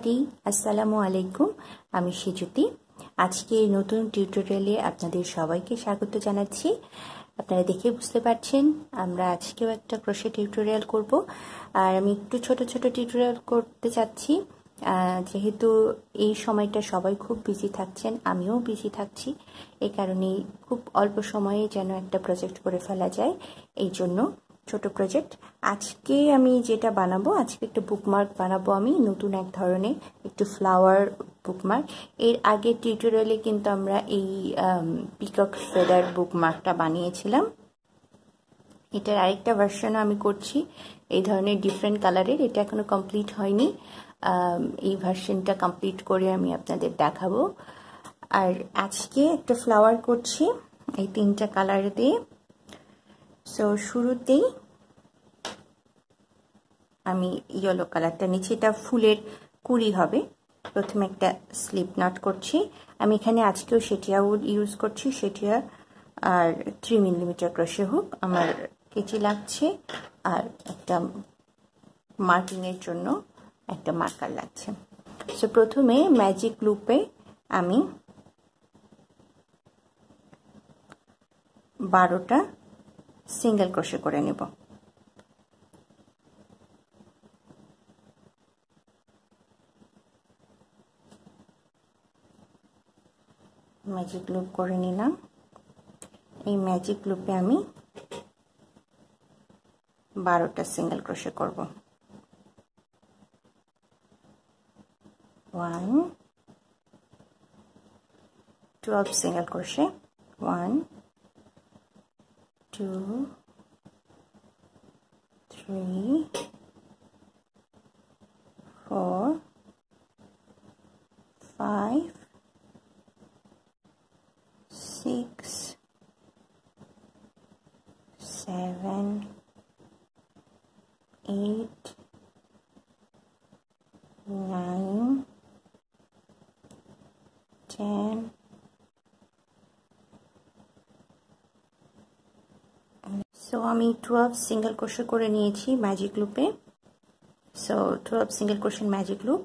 Everybody আসসালামু আলাইকুম। আমি সেজুতি। আজকে নতুন টিউটোরিয়ালে আপনাদের সবাইকে স্বাগত জানাচ্ছি। আপনারা দেখে বুঝতে পারছেন আমরা আজকেও একটা ক্রোশে টিউটোরিয়াল করব। আর আমি একটু ছোট ছোট টিউটোরিয়াল করতে চাচ্ছি, যেহেতু এই সময়টা সবাই খুব বিজি থাকছেন, আমিও বিজি থাকছি। এই কারণেই খুব অল্প সময়ে যেন একটা প্রজেক্ট করে ফেলা যায়, এই জন্য ছোট প্রজেক্ট। আজকে আমি যেটা বানাবো, আজকে একটা বুকমার্ক বানাবো আমি নতুন এক ধরনের, একটু ফ্লাওয়ার বুকমার্ক। এর আগে টিউটোরিয়ালে কিন্তু আমরা এই পিকক ফেদার বুকমার্কটা বানিয়েছিলাম। এটার আরেকটা ভার্সনও আমি করছি এই ধরনের ডিফারেন্ট কালারের। এটা এখনো কমপ্লিট হয়নি, এই ভার্সনটা কমপ্লিট করে আমি আপনাদের দেখাবো। আর আজকে একটা ফ্লাওয়ার করছি এই তিনটা কালার দিয়ে। সো শুরুতেই আমি ইয়েলো কালারটা নিচ্ছি, এটা ফুলের কুড়ি হবে। প্রথমে একটা স্লিপ নট করছি আমি এখানে, আজকেও সেটিয়া উড ইউজ করছি, সেটিয়া আর 3 মিলিমিটার ক্রোশে হুক আমার কেচি লাগছে, আর একটা মার্কিংয়ের জন্য একটা মার্কার লাগছে। সো প্রথমে ম্যাজিক লুপে আমি 12টা সিঙ্গেল ক্রোশে করে নেব। ম্যাজিক লুপ করে নিলাম। এই ম্যাজিক লুপে আমি 12টা সিঙ্গেল ক্রোশে করব। 12 সিঙ্গেল ক্রোশে, 1 2 3 4 5 6 7 8 9 10 সো আমি 12 সিঙ্গেল ক্রোশে করে নিয়েছি ম্যাজিক লুপে। So 12 single crochet magic loop,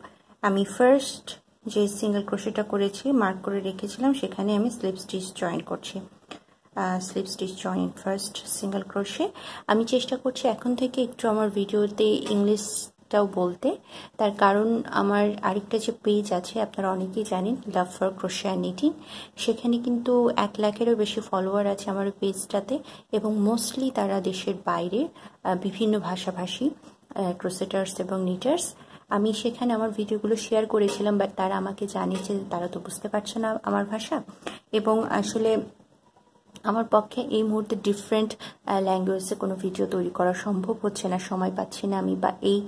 আমি ফার্স্ট যে সিঙ্গেল ক্রোশেটা করেছি মার্ক করে রেখেছিলাম, সেখানে আমি স্লিপ স্টিচ জয়েন করছি। Slip stitch join first single crochet. আমি চেষ্টা করছি এখন থেকে একটু আমার ভিডিওতে ইংলিশটাও বলতে, তার কারণ আমার আরেকটা যে পেজ আছে আপনারা অনেকেই জানেন, love for crochet and knitting, সেখানে কিন্তু 1 লাখেরও বেশি ফলোয়ার আছে আমার পেজটাতে, এবং মোস্টলি তারা দেশের বাইরে বিভিন্ন ভাষাভাষী ক্রোশেটার্স এবং নিটার্স। আমি সেখানে আমার ভিডিওগুলো শেয়ার করেছিলাম, বাট তারা আমাকে জানিয়েছে তারা তো বুঝতে পারছে না আমার ভাষা, এবং আসলে আমার পক্ষে এই মুহূর্তে ডিফারেন্ট ল্যাঙ্গুয়েজে কোনো ভিডিও তৈরি করা সম্ভব হচ্ছে না, সময় পাচ্ছি না আমি, বা এই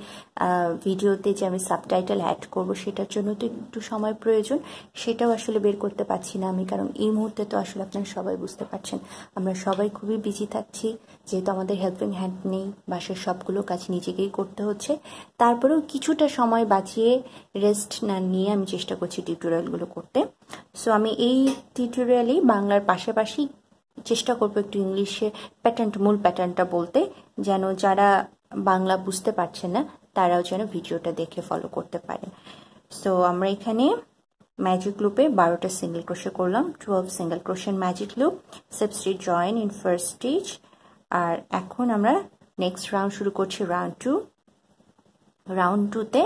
ভিডিওতে যে আমি সাবটাইটেল অ্যাড করব সেটার জন্য তো একটু সময় প্রয়োজন, সেটাও আসলে বের করতে পারছি না আমি। কারণ এই মুহূর্তে তো আসলে আপনারা সবাই বুঝতে পারছেন আমরা সবাই খুবই বিজি থাকছি, যেহেতু আমাদের হেল্পিং হ্যান্ড নেই, বাসার সবগুলো কাজ নিজেকেই করতে হচ্ছে। তারপরেও কিছুটা সময় বাঁচিয়ে রেস্ট না নিয়ে আমি চেষ্টা করছি টিউটোরিয়ালগুলো করতে। সো আমি এই টিউটোরিয়ালেই বাংলার পাশাপাশি চেষ্টা করবো একটু ইংলিশে মূল প্যাটার্নটা বলতে, যেন যারা বাংলা বুঝতে পারছে না তারাও যেন ভিডিওটা দেখে ফলো করতে পারে। সো আমরা এখানে ম্যাজিক লুপে 12টা সিঙ্গেল ক্রোশে করলাম, 12 single crochet magic loop, slip stitch join in first stitch. আর এখন আমরা নেক্সট রাউন্ড শুরু করছি, রাউন্ড 2। রাউন্ড 2তে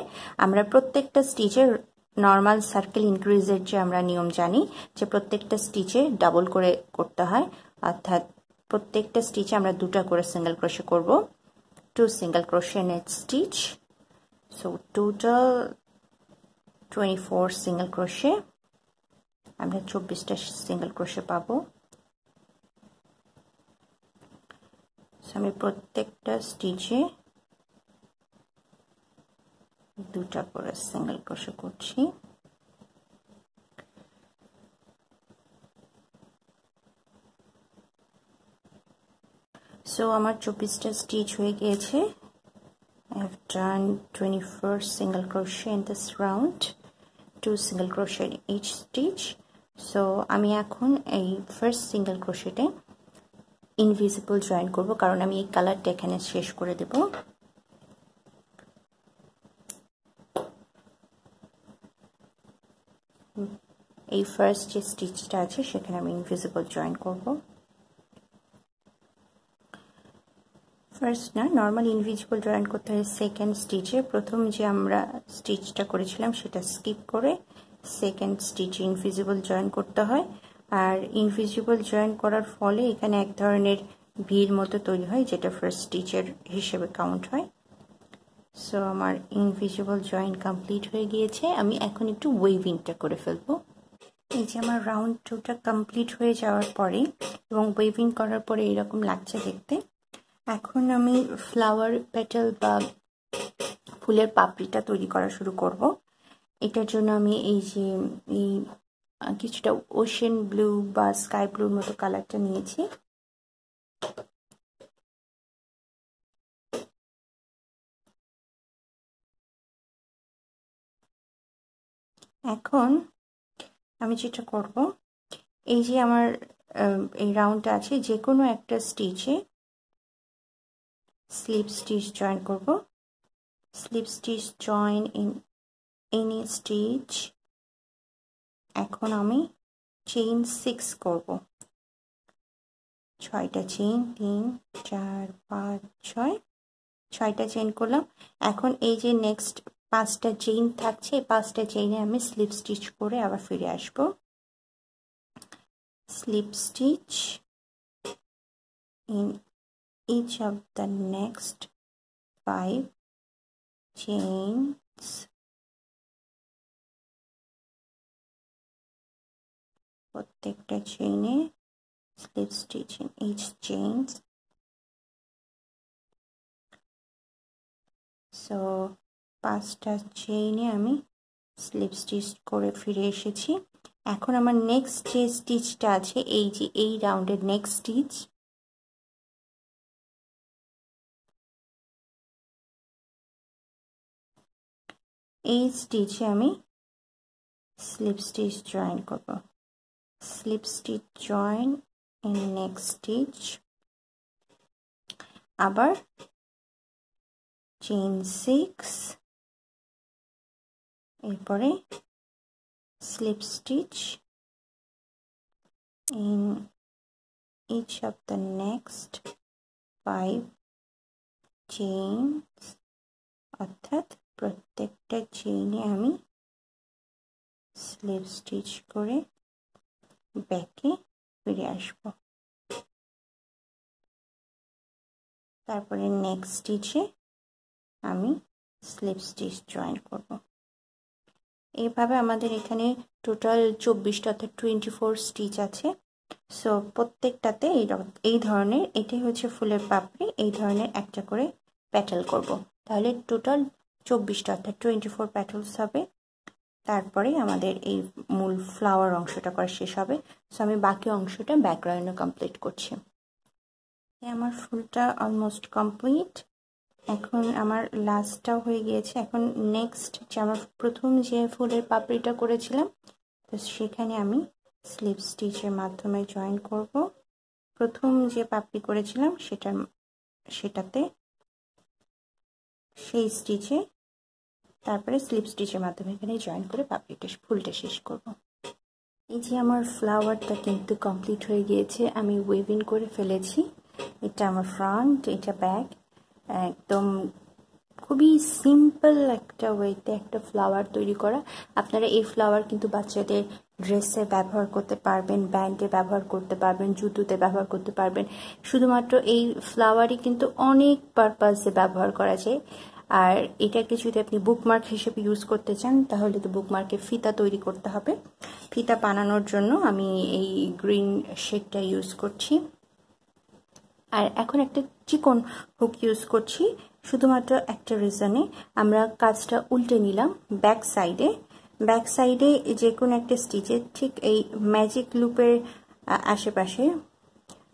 আমরা প্রত্যেকটা স্টিচের নর্মাল সার্কেল ইনক্রিজের যে আমরা নিয়ম জানি, যে প্রত্যেকটা স্টিচে ডাবল করে করতে হয়, অর্থাৎ প্রত্যেকটা স্টিচে আমরা 2টা করে সিঙ্গেল ক্রোশে করব। 2 single crochet net stitch, so total 24 single crochet, আমরা 24টা সিঙ্গেল ক্রোশে পাবো। আমি প্রত্যেকটা স্টিচে 2টা করে সিঙ্গেল ক্রোশে করছি। সো আমার 24টা স্টিচ হয়ে গিয়েছে। I have done 24 single crochet in this round, 2 single crochet in each stitch. So আমি এখন এই ফার্স্ট সিঙ্গেল ক্রোশেটে ইনভিজিবল জয়েন করব, কারণ আমি এই কালারটা এখানে শেষ করে দেব। এই ফার্স্ট যে স্টিচটা আছে সেখানে আমি ইনভিজিবল জয়েন করব। ফার্স্ট না, নর্মাল ইনভিজিবল জয়েন করতে হয় সেকেন্ড স্টিচে। প্রথম যে আমরা স্টিচটা করেছিলাম সেটা স্কিপ করে সেকেন্ড স্টিচে ইনভিজিবল জয়েন করতে হয়। আর ইনভিজিবল জয়েন করার ফলে এখানে এক ধরনের ভির মতো তৈরি হয়, যেটা ফার্স্ট স্টিচের হিসেবে কাউন্ট হয়। সো আমার ইনভিজিবল জয়েন কমপ্লিট হয়ে গিয়েছে। আমি এখন একটু ওয়েভিংটা করে ফেলবো। এই যে আমার রাউন্ড 2টা কমপ্লিট হয়ে যাওয়ার পরে এবং ওয়েভিং করার পরে এরকম লাগছে দেখতে। এখন আমি ফ্লাওয়ার পেটাল বা ফুলের পাপড়িটা তৈরি করা শুরু করব। এটার জন্য আমি এই যে এই কিছুটা ওশেন ব্লু বা স্কাই ব্লুর মতো কালারটা নিয়েছি। এখন আমি যেটা করব, এই যে আমার এই রাউন্ডটা আছে, যে কোনো একটা স্টিচে স্লিপ স্টিচ জয়েন করব। Slip stitch join in any stitch. এখন আমি চেইন 6 করব। 6টা চেইন, 3 4 5 6, 6টা চেইন করলাম। এখন এই যে নেক্সট 5টা চেইন থাকছে, এই 5টা চেইনে আমি স্লিপ স্টিচ করে আবার ফিরে আসব। Slip stitch in each of the next 5 chains, প্রত্যেকটা চেইনে slip stitch in each chains। So 5টা চেইনে আমি স্লিপ স্টিচ করে ফিরে এসেছি। এখন আমার নেক্সট যে স্টিচটা আছে, এই যে এই রাউন্ডের নেক্সট স্টিচ, এই স্টিচে আমি স্লিপ স্টিচ জয়েন করব। Slip stitch join in next stitch, আবার চেইন 6, এরপরে slip stitch in each of the next 5 chains, অর্থাৎ প্রত্যেকটা চেইনে আমি স্লিপ স্টিচ করে ব্যাকে ফিরে আসব। তারপরে নেক্সট স্টিচে আমি স্লিপ স্টিচ জয়েন করব। এইভাবে আমাদের এখানে টোটাল 24টা অর্থাৎ 24 স্টিচ আছে। সো প্রত্যেকটাতে এই ধরনের, এটাই হচ্ছে ফুলের পাপড়ি, এই ধরনের একটা করে প্যাটেল করব। তাহলে টোটাল 24টা অর্থাৎ 24 প্যাটেলস হবে। তারপরে আমাদের এই মূল ফ্লাওয়ার অংশটা করা শেষ হবে। সো আমি বাকি অংশটা ব্যাকগ্রাউন্ডে কমপ্লিট করছি। আমার ফুলটা অলমোস্ট কমপ্লিট। এখন আমার লাস্টটাও হয়ে গিয়েছে। এখন নেক্সট যে আমার প্রথম যে ফুলের পাপড়িটা করেছিলাম, তো সেখানে আমি স্লিপ স্টিচের মাধ্যমে জয়েন করব। প্রথম যে পাপড়ি করেছিলাম সেটাতে সেই স্টিচে, তারপরে স্লিপ স্টিচের মাধ্যমে এখানে জয়েন করে ফুলটা শেষ করব। এই যে আমার ফ্লাওয়ারটা কিন্তু কমপ্লিট হয়ে গিয়েছে। আমি ওয়েভিং করে ফেলেছি। এটা আমার ফ্রন্ট, এটা ব্যাক। একদম খুবই সিম্পল একটা ওয়েতে একটা ফ্লাওয়ার তৈরি করা। আপনারা এই ফ্লাওয়ার কিন্তু বাচ্চাদের ড্রেসে ব্যবহার করতে পারবেন, ব্যান্ডে ব্যবহার করতে পারবেন, জুতোতে ব্যবহার করতে পারবেন। শুধুমাত্র এই ফ্লাওয়ারই কিন্তু অনেক পারপাসে ব্যবহার করা যায়। আর এটাকে যদি আপনি বুকমার্ক হিসেবে ইউজ করতে চান, তাহলে তো বুকমার্কে ফিতা তৈরি করতে হবে। ফিতা বানানোর জন্য আমি এই গ্রিন শেডটা ইউজ করছি। আর এখন একটা চিকন হুক ইউজ করছি শুধুমাত্র একটা রিজনে। আমরা কাজটা উল্টে নিলাম ব্যাক সাইডে যে কোনো একটা স্টিচের ঠিক এই ম্যাজিক লুপের আশেপাশে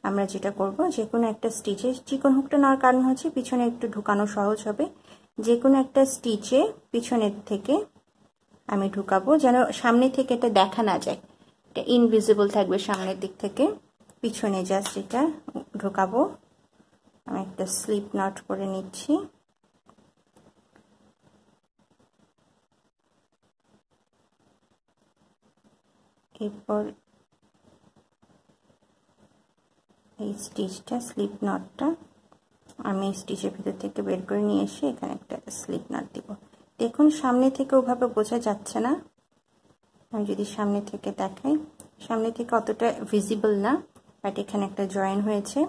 আমরা যেটা করব, যে কোনো একটা স্টিচে চিকন হুকটা নেওয়ার কারণ হচ্ছে পিছনে একটু ঢুকানো সহজ হবে। যে কোনো একটা স্টিচে পিছনের থেকে আমি ঢুকাবো, যেন সামনে থেকে এটা দেখা না যায়, এটা ইনভিজিবল থাকবে সামনের দিক থেকে। পিছনে জাস্ট এটা ঢোকাবো। আমি একটা স্লিপ নট করে নিচ্ছি। এরপর এই স্টিচটা স্লিপ নটটা আমি স্টিচের ভিতর থেকে বের করে নিয়ে এসে এখানে একটা স্লিপ নট দিব। দেখুন সামনে থেকে ওভাবে বোঝা যাচ্ছে না, আমি যদি সামনে থেকে দেখাই, সামনে থেকে অতটা ভিজিবল না, বাট এখানে একটা জয়েন হয়েছে,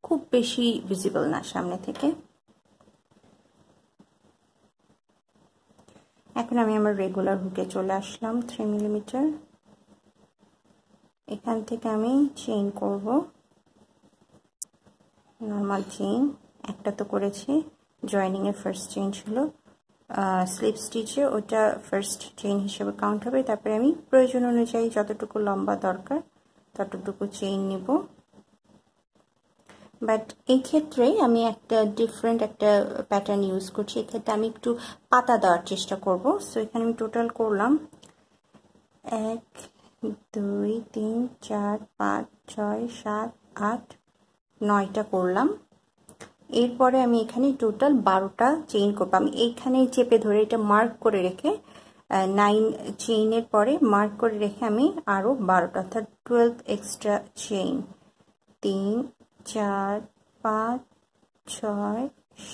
খুব বেশি ভিজিবল না সামনে থেকে। এখন আমি আমার রেগুলার হুকে চলে আসলাম 3 মিলিমিটার। এখান থেকে আমি চেইন করব, নর্মাল চেইন একটা তো করেছি, জয়েনিং এর ফার্স্ট চেইন ছিল, স্লিপ স্টিচে ওটা ফার্স্ট চেইন হিসেবে কাউন্ট হবে। তারপরে আমি প্রয়োজন অনুযায়ী যতটুকু লম্বা দরকার ততটুকু চেইন নিব। বাট এই ক্ষেত্রে আমি একটা ডিফারেন্ট একটা প্যাটার্ন ইউজ করছি, এক্ষেত্রে আমি একটু পাতা দেওয়ার চেষ্টা করব। সো এখানে আমি টোটাল করলাম 1 2 3 4 5 6 7 8 9টা করলাম। এরপরে আমি এখানে টোটাল 12টা চেইন করব। আমি এইখানে চেপে ধরে এটা মার্ক করে রেখে 9 চেইনের পরে মার্ক করে রেখে আমি আরও 12টা অর্থাৎ 12 এক্সট্রা চেইন, 3 4 5 6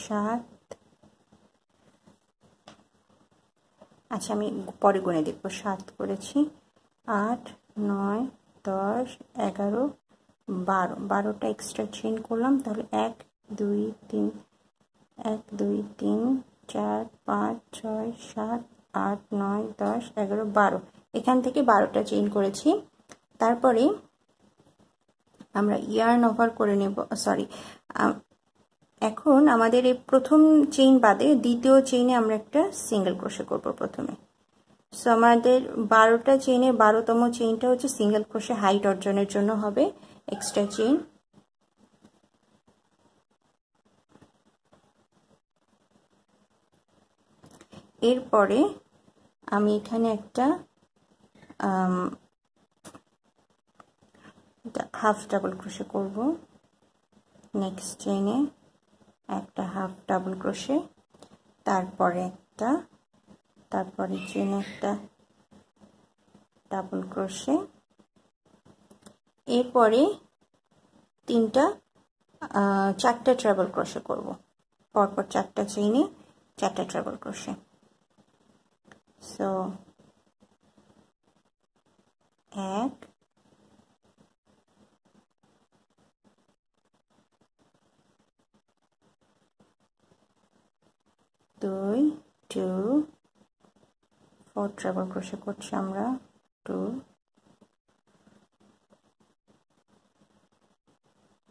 7, আচ্ছা আমি পরে গুনে দেখব, 7 করেছি, 8 9 10 11 12, 12টা এক্সট্রা চেইন করলাম। তাহলে 1 2 3 1 2 3 4 5 6 7 8 9 10 11 12, এখান থেকে 12টা চেইন করেছি। তারপরে আমরা ইয়ার্ন ওভার করে নেব, সরি এখন আমাদের এই প্রথম চেইন বাদে দ্বিতীয় চেইনে আমরা একটা সিঙ্গেল ক্রোশে করব প্রথমে। সো আমাদের 12টা চেইনে 12তম চেইনটা হচ্ছে সিঙ্গেল ক্রোশে হাইট অর্জনের জন্য হবে এক্সট্রা চেইন। এরপরে আমি এখানে একটা হাফ ডাবল ক্রোশে করব, নেক্সট চেইনে একটা হাফ ডাবল ক্রোশে, তারপরে একটা, তারপরে চেইনে একটা ডাবল ক্রোশে, এরপরে চারটা ট্রাবল ক্রোশে করব, পরপর 4টা চেইনে 4টা trouble crochet. So 1 2 2 4 trouble crochet করছি আমরা, 2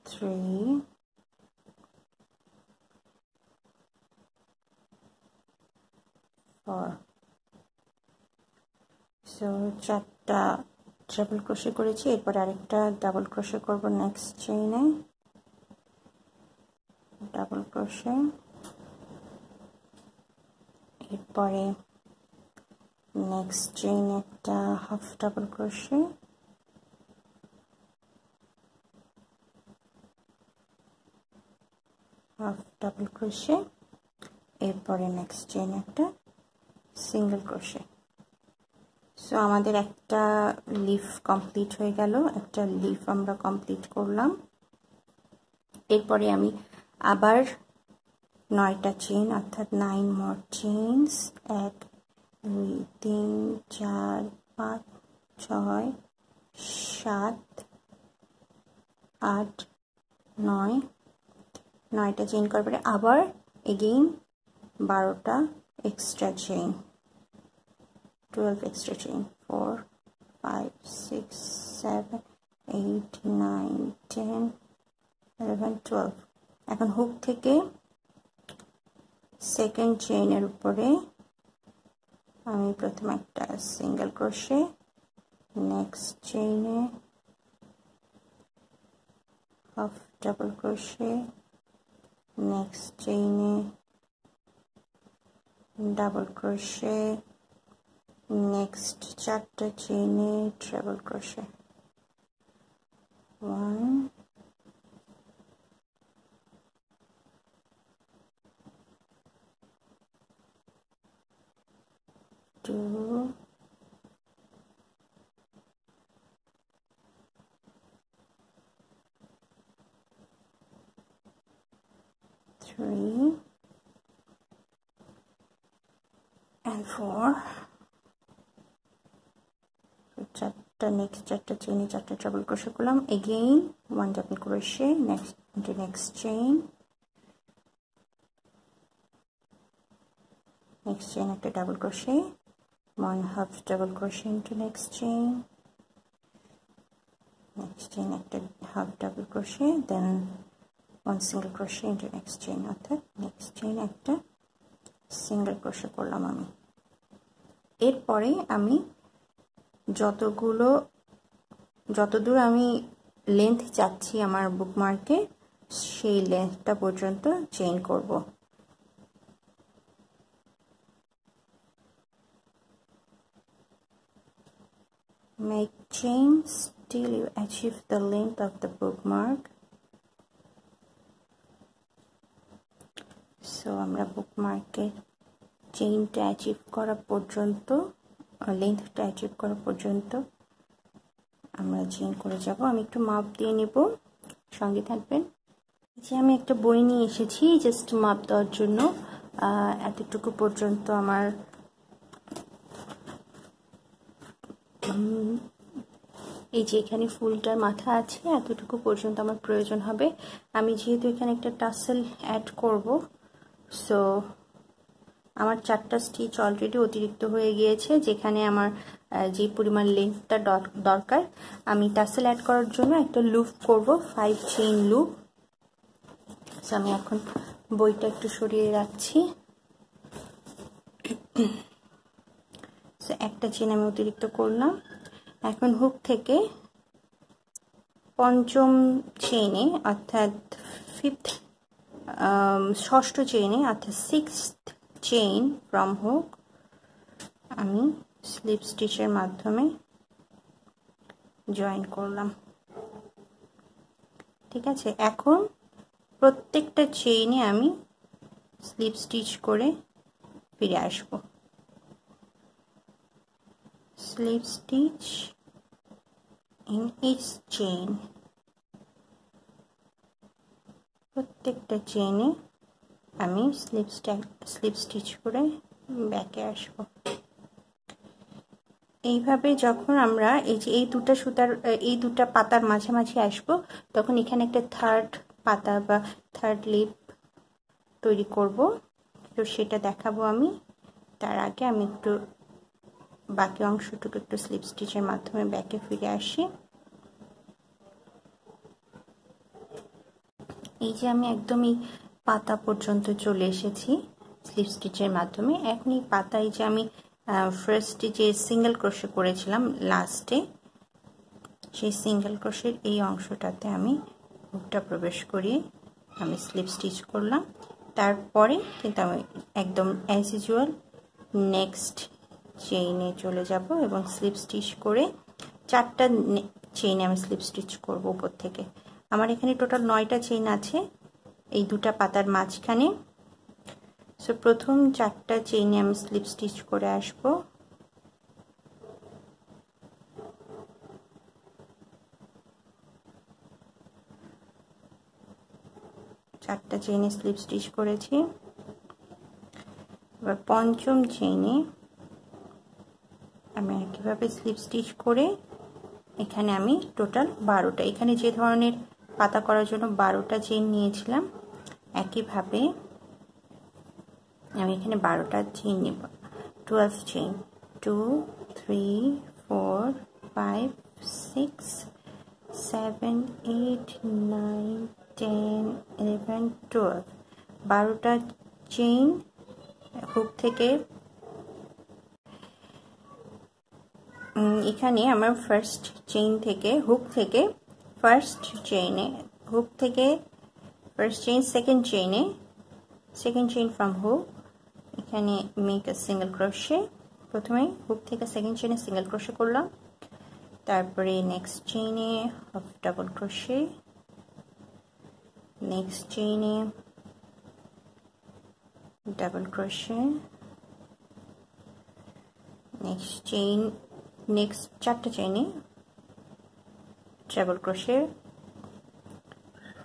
3 4। সো 4টা ট্রাবল ক্রোশে করেছি, এরপর আরেকটা ডাবল ক্রোশে করব নেক্সট চেইনে, ডাবল ক্রোশে, এরপরে নেক্সট চেইনে একটা half double crochet, half double crochet, এরপরে নেক্সট চেইনে একটা সিঙ্গেল ক্রোশে। সো আমাদের একটা লিফ কমপ্লিট হয়ে গেল, একটা লিফ আমরা কমপ্লিট করলাম। এরপরে আমি আবার 9টা চেইন অর্থাৎ 9 মোর চেইনস, 1 2 3 4 5 6 7 8 9, 9টা চেইন করার পরে আবার এগেইন 12টা এক্সট্রা চেইন, 12 extra chain, 4 5 6 7 8 9 10 11 12। এখন হুক থেকে সেকেন্ড চেইনের উপরে আমি প্রথমে একটা সিঙ্গেল ক্রোশে, নেক্সট চেইনে হাফ ডাবল ক্রোশে, নেক্সট চেইনে ডাবল ক্রোশে, নেক্সট 4টা চেইনে ট্রাবল ক্রোশে, 1 2 3 and 4 চারটা নেক্সট চারটা চেইনে চারটা ডাবল ক্রোশে করলাম again 1 double crochet next into next chain একটা double crochet 1 half double crochet into next chain একটা half double crochet then 1 single crochet into next chain অর্থাৎ next chain একটা single crochet করলাম আমি এরপরে আমি যতদূর আমি লেন্থ চাচ্ছি আমার বুকমার্কে সেই লেন্থটা পর্যন্ত চেইন করব make chains till you achieve the length of the bookmark so আমরা বুকমার্কের চেইনটা অ্যাচিভ করা পর্যন্ত লেন্থটা অ্যাচিভ করা পর্যন্ত আমরা চেইন করে যাব আমি একটু মাপ দিয়ে নেব সঙ্গে থাকবেন যে আমি একটা বই নিয়ে এসেছি জাস্ট মাপ দেওয়ার জন্য এতটুকু পর্যন্ত আমার এই যে এখানে ফুলটার মাথা আছে এতটুকু পর্যন্ত আমার প্রয়োজন হবে আমি যেহেতু এখানে একটা টাসেল অ্যাড করব সো আমার 4টা স্টিচ অলরেডি অতিরিক্ত হয়ে গিয়েছে যেখানে আমার যে পরিমাণ লেন্থটা দরকার আমি টাসেল অ্যাড করার জন্য একটা লুপ করব 5 চেইন লুপ সো আমি এখন বইটা একটু সরিয়ে রাখছি সো একটা চেইন আমি অতিরিক্ত করলাম এখন হুক থেকে পঞ্চম চেইনে অর্থাৎ ষষ্ঠ চেইনে অর্থাৎ 6th চেইন ফ্রম হুক আমি স্লিপ স্টিচের মাধ্যমে জয়েন করলাম ঠিক আছে এখন প্রত্যেকটা চেইনে আমি স্লিপ স্টিচ করে ফিরে আসব slip stitch in each chain প্রত্যেকটা চেইনে আমি স্লিপ স্টিচ করে ব্যাকে আসব এইভাবে যখন আমরা এই দুটো সুতার এই দুটো পাতার মাঝামাঝি আসব তখন এখানে একটা থার্ড পাতা বা থার্ড লিপ তৈরি করব তো সেটা দেখাবো আমি তার আগে আমি একটু বাকি অংশটুকু একটু স্লিপ স্টিচের মাধ্যমে ব্যাকে ফিরে আসি এই যে আমি একদমই পাতা পর্যন্ত চলে এসেছি স্লিপ স্টিচের মাধ্যমে এখন এই পাতায় যে আমি ফার্স্ট যে সিঙ্গেল ক্রোশে করেছিলাম লাস্টে সেই সিঙ্গেল ক্রোশের এই অংশটাতে আমি হুকটা প্রবেশ করিয়ে আমি স্লিপ স্টিচ করলাম তারপরে কিন্তু আমি একদম অ্যাজ ইউজুয়াল নেক্সট চেইনে চলে যাব এবং স্লিপ স্টিচ করে 4টা চেইনে আমি স্লিপ স্টিচ করব উপর থেকে আমার এখানে টোটাল 9টা চেইন আছে এই দুটো পাতার মাঝখানে সো প্রথম 4টা চেইনে আমি স্লিপ স্টিচ করে আসব চারটা চেইনে স্লিপ স্টিচ করেছি এবার পঞ্চম চেইনে আমি একইভাবে স্লিপ স্টিচ করে এখানে আমি টোটাল 12টা এখানে যে ধরনের পাতা করার জন্য 12টা চেইন নিয়েছিলাম একইভাবে আমি এখানে 12টা চেইন নেব 12 চেইন 2 3 4 5 6 7 8 9 10 11 12 12টা চেইন হুক থেকে এখানে আমার ফার্স্ট চেইন থেকে হুক থেকে ফার্স্ট চেইনে হুক থেকে first chain second chain from hook এখানে মেক আ সিঙ্গেল ক্রোশে প্রথমে হুক থেকে সেকেন্ড চেইনে সিঙ্গেল ক্রোশে করলাম তারপরে নেক্সট চেইনে হাফ ডাবল ক্রোশে নেক্সট চেইনে ডাবল ক্রোশে নেক্সট 4টা চেইনে treble crochet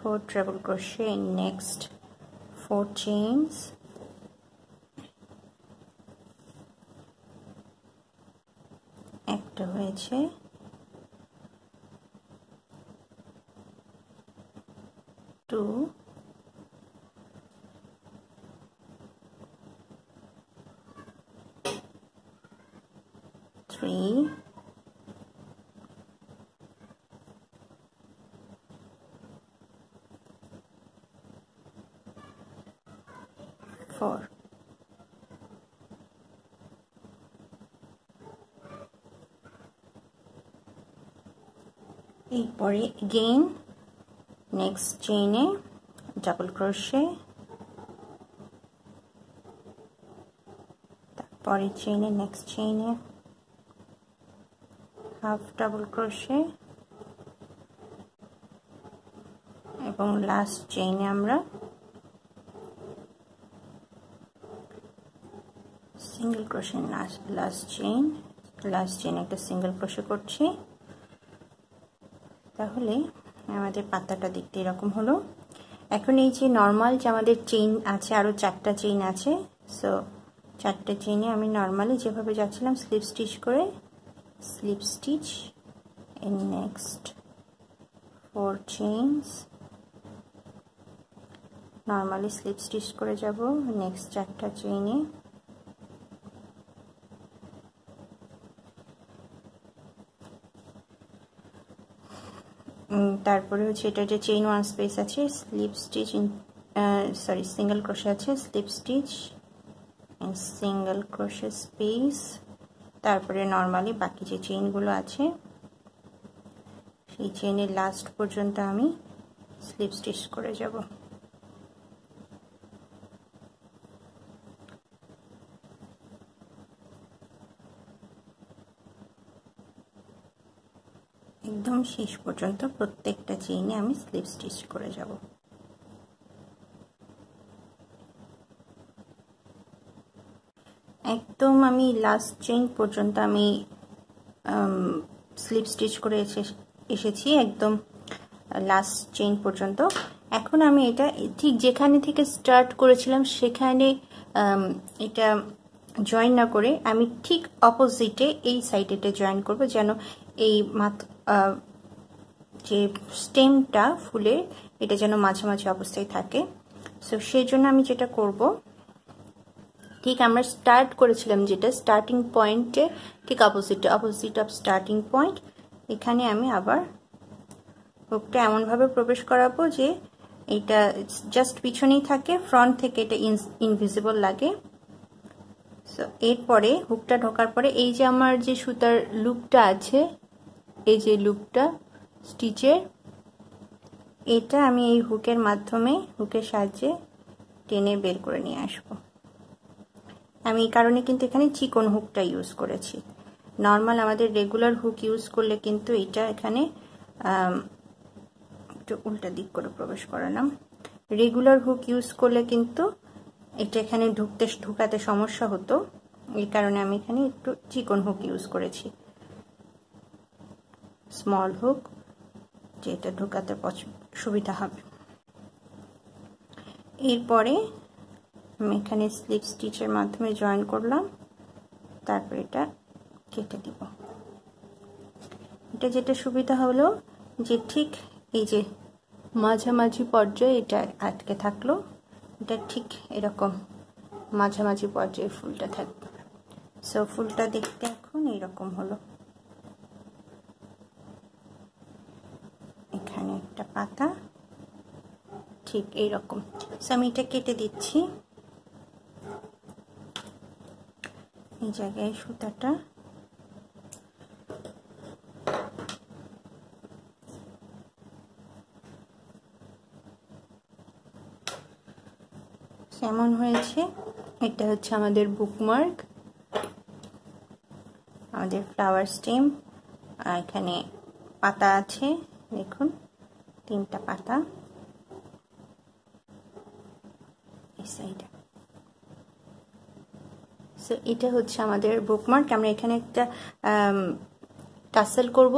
4 treble crochet next 4 chains, একটা হয়েছে, 2, 3, 4। এরপরে এগেইন নেক্সট চেইনে ডাবল ক্রোশে, তারপরে চেইনে নেক্সট চেইনে হাফ ডাবল ক্রোশে এবং লাস্ট চেইনে আমরা সিঙ্গেল ক্রোশে, লাস্ট চেইন একটা সিঙ্গেল ক্রোশে করছি। তাহলে আমাদের পাতাটা দেখতে এরকম হলো। এখন এই যে নর্মাল যে আমাদের চেইন আছে, আরও 4টা চেইন আছে, সো 4টে চেইনে আমি নর্মালি যেভাবে যাচ্ছিলাম স্লিপ স্টিচ করে, slip stitch in next 4 chains, normally slip stitch করে যাব নেক্সট 4টা চেইনে। তারপরে হচ্ছে এটা যে চেইন 1 স্পেস আছে, স্লিপ স্টিচ সিঙ্গেল ক্রোশে আছে, slip stitch and single crochet space. তারপরে নর্মালি বাকি যে চেইনগুলো আছে সেই চেইনের লাস্ট পর্যন্ত আমি স্লিপ স্টিচ করে যাব। একদম শেষ পর্যন্ত প্রত্যেকটা চেইনে আমি স্লিপ স্টিচ করে যাব। একদম আমি লাস্ট চেইন পর্যন্ত আমি স্লিপ স্টিচ করে এসেছি, একদম লাস্ট চেইন পর্যন্ত। এখন আমি এটা ঠিক যেখানে থেকে স্টার্ট করেছিলাম সেখানে এটা জয়েন না করে আমি ঠিক অপোজিটে এই সাইডেতে জয়েন করব, যেন এই যে স্টেমটা ফুলের এটা যেন মাঝামাঝি অবস্থায় থাকে। সো সেই জন্য আমি যেটা করব, ঠিক আমরা স্টার্ট করেছিলাম যেটা স্টার্টিং পয়েন্টে ঠিক অপোজিট অফ স্টার্টিং পয়েন্ট, এখানে আমি আবার হুকটা এমনভাবে প্রবেশ করাবো যে এটা জাস্ট পিছনেই থাকে, ফ্রন্ট থেকে এটা ইনভিজিবল লাগে। সো এরপরে হুকটা ঢোকার পরে এই যে আমার যে সুতার লুপটা আছে, এই যে লুপটা স্টিচের, এটা আমি এই হুকের মাধ্যমে, হুকের সাহায্যে টেনে বের করে নিয়ে আসব। আমি এই কারণে কিন্তু এখানে চিকন হুকটা ইউজ করেছি। নর্মাল আমাদের রেগুলার হুক ইউজ করলে কিন্তু এটা এখানে একটু উল্টা দিক করে প্রবেশ করালাম, রেগুলার হুক ইউজ করলে কিন্তু এটা এখানে ঢুকাতে সমস্যা হতো, এই কারণে আমি এখানে একটু চিকন হুক ইউজ করেছি, স্মল হুক, যেটা ঢুকাতে সুবিধা হবে। এরপরে আমি এখানে স্লিপ স্টিচের মাধ্যমে জয়েন করলাম, তারপর এটা কেটে দিব। এটা যেটা সুবিধা হলো যে ঠিক এই যে মাঝামাঝি পর্যায়ে এটা আটকে থাকলো, এটা ঠিক এরকম মাঝামাঝি পর্যায়ে ফুলটা থাকবে। সো ফুলটা দেখতে এখন এরকম হলো। এখানে একটা পাতা ঠিক এইরকম। সো আমি এটা কেটে দিচ্ছি। এই জায়গায় সুতাটা কেমন হয়েছে, এটা হচ্ছে আমাদের বুকমার্ক, আমাদের ফ্লাওয়ার স্টেম। এখানে পাতা আছে, দেখুন 3টা পাতা এই সাইডে। সো এটা হচ্ছে আমাদের বুকমার্ক। আমরা এখানে একটা টাসেল করব।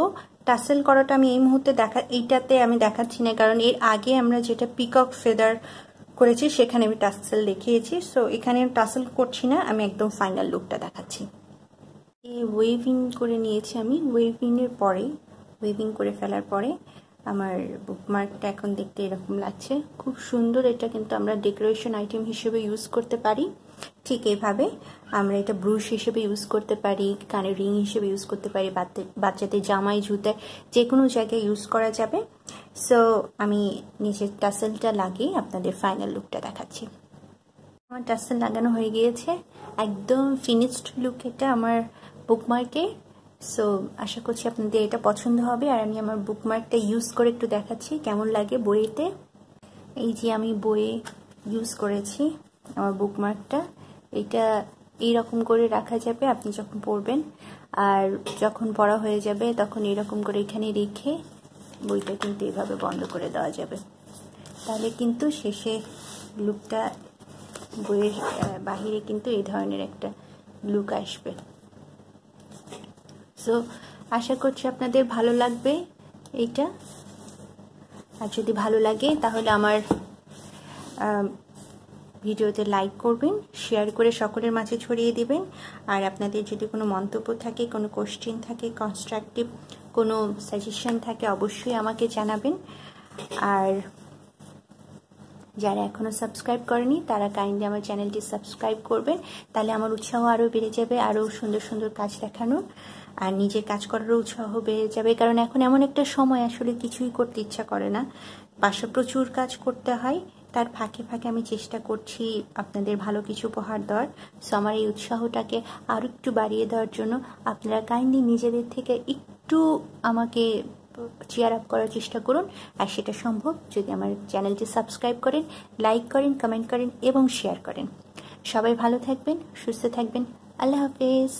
টাসেল করাটা আমি এই মুহূর্তে এইটাতে আমি দেখাচ্ছি না, কারণ এর আগে আমরা যেটা পিকক ফেদার করেছি সেখানে আমি টাসেল দেখিয়েছি। সো এখানে টাসেল করছি না, আমি একদম ফাইনাল লুকটা দেখাচ্ছি। এই ওয়েভিং করে নিয়েছি আমি। ওয়েভিং করে ফেলার পরে আমার বুকমার্কটা এখন দেখতে এরকম লাগছে, খুব সুন্দর। এটা কিন্তু আমরা ডেকোরেশন আইটেম হিসেবে ইউজ করতে পারি। ঠিক এইভাবে আমরা এটা ব্রুশ হিসেবে ইউজ করতে পারি, কানের রিং হিসেবে ইউজ করতে পারি, বাচ্চাদের জামায় জুতায় যে কোনো জায়গায় ইউজ করা যাবে। সো আমি নিচের টাসেলটা লাগিয়ে আপনাদের ফাইনাল লুকটা দেখাচ্ছি। আমার টাসেল লাগানো হয়ে গিয়েছে, একদম ফিনিশড লুক এটা আমার বুকমার্কে। সো আশা করছি আপনাদের এটা পছন্দ হবে। আর আমি আমার বুকমার্কটা ইউজ করে একটু দেখাচ্ছি কেমন লাগে বইয়েতে। এই যে আমি বইয়ে ইউজ করেছি আমার বুকমার্কটা, এটা এইরকম করে রাখা যাবে আপনি যখন পড়বেন, আর যখন পড়া হয়ে যাবে তখন এরকম করে এখানে রেখে বইটা কিন্তু এইভাবে বন্ধ করে দেওয়া যাবে। তাহলে কিন্তু শেষে লুকটা বইয়ের বাহিরে কিন্তু এই ধরনের একটা লুক আসবে। সো আশা করছি আপনাদের ভালো লাগবে এইটা। আর যদি ভালো লাগে তাহলে আমার ভিডিওতে লাইক করবেন, শেয়ার করে সকলের মাঝে ছড়িয়ে দিবেন। আর আপনাদের যদি কোনো মন্তব্য থাকে, কোনো কোশ্চেন থাকে, কনস্ট্রাকটিভ কোনো সাজেশন থাকে, অবশ্যই আমাকে জানাবেন। আর যারা এখনও সাবস্ক্রাইব করেনি তারা কাইন্ডলি আমার চ্যানেলটি সাবস্ক্রাইব করবেন, তাহলে আমার উৎসাহ আরও বেড়ে যাবে, আরও সুন্দর সুন্দর কাজ দেখানোর, আর নিজের কাজ করারও উৎসাহ বেড়ে যাবে। কারণ এখন এমন একটা সময় আসলে কিছুই করতে ইচ্ছা করে না, বাসা প্রচুর কাজ করতে হয়, তার ফাঁকে ফাঁকে আমি চেষ্টা করছি আপনাদের ভালো কিছু উপহার দেওয়ার। সো আমার এই উৎসাহটাকে আরও একটু বাড়িয়ে দেওয়ার জন্য আপনারা কাইন্ডলি নিজেদের থেকে একটু আমাকে চেয়ার আপ করার চেষ্টা করুন। আর সেটা সম্ভব যদি আমার চ্যানেলটি সাবস্ক্রাইব করেন, লাইক করেন, কমেন্ট করেন এবং শেয়ার করেন। সবাই ভালো থাকবেন, সুস্থ থাকবেন। আল্লাহ হাফেজ।